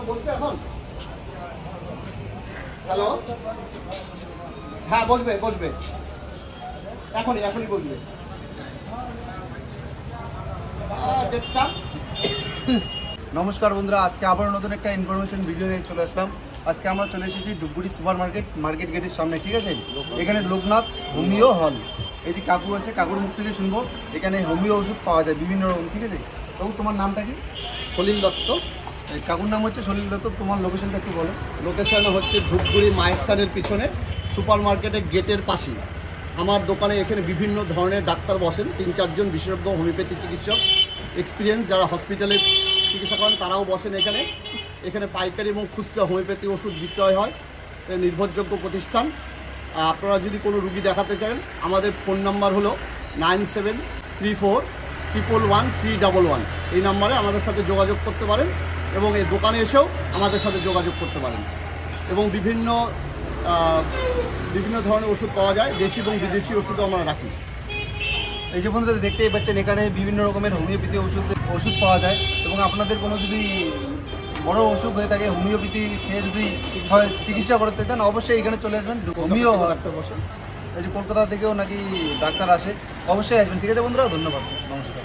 বলছে এখন? হ্যালো, হ্যাঁ বসবে বসবে, এখনই এখনই বসবে। নমস্কার বন্ধুরা, আজকে আবার নতুন একটা ইনফরমেশন ভিডিও নিয়ে চলে আসলাম। আজকে আমরা চলে এসেছি ধূপগুড়ি সুপার মার্কেট গেটের সামনে, ঠিক আছে? এখানে লোকনাথ হোমিও হল। এই যে কাকু আছে, কাকুর মুখ থেকে শুনবো এখানে হোমিও ওষুধ পাওয়া যায় বিভিন্ন রকম, ঠিক আছে? কাকু তোমার নামটা কি? সলিল দত্ত। কাকুর নাম হচ্ছে সলিল দত্ত। তোমার লোকেশনটা একটু বলো। লোকেশন হচ্ছে ধূপগুড়ি মায়েস্থানের পিছনে, সুপার মার্কেটের গেটের পাশে আমার দোকানে। এখানে বিভিন্ন ধরনের ডাক্তার বসেন, 3-4 জন বিশেষজ্ঞ হোমিওপ্যাথি চিকিৎসক এক্সপিরিয়েন্স যারা হসপিটালে চিকিৎসা করেন তারাও বসেন এখানে। এখানে পাইকারি এবং খুচরা হোমিওপ্যাথি ওষুধ বিক্রয় হয়। নির্ভরযোগ্য প্রতিষ্ঠান। আপনারা যদি কোনো রুগী দেখাতে চান, আমাদের ফোন নাম্বার হলো 9734111311। এই নাম্বারে আমাদের সাথে যোগাযোগ করতে পারেন এবং এই দোকানে এসেও আমাদের সাথে যোগাযোগ করতে পারেন। এবং বিভিন্ন ধরনের ওষুধ পাওয়া যায়, দেশি এবং বিদেশি ওষুধও আমরা রাখি। এই যে বন্ধুরা দেখতেই পাচ্ছেন, এখানে বিভিন্ন রকমের হোমিওপ্যাথি ওষুধ পাওয়া যায়। এবং আপনাদের কোনো যদি বড় অসুখ হয়ে থাকে, হোমিওপ্যাথি খেয়ে যদি চিকিৎসা করতে চান, অবশ্যই এখানে চলে আসবেন। হোমিও ডাক্তার বসেন। এই যে কলকাতা থেকেও নাকি ডাক্তার আসে, অবশ্যই আসবেন। ঠিক আছে বন্ধুরা, ধন্যবাদ, নমস্কার।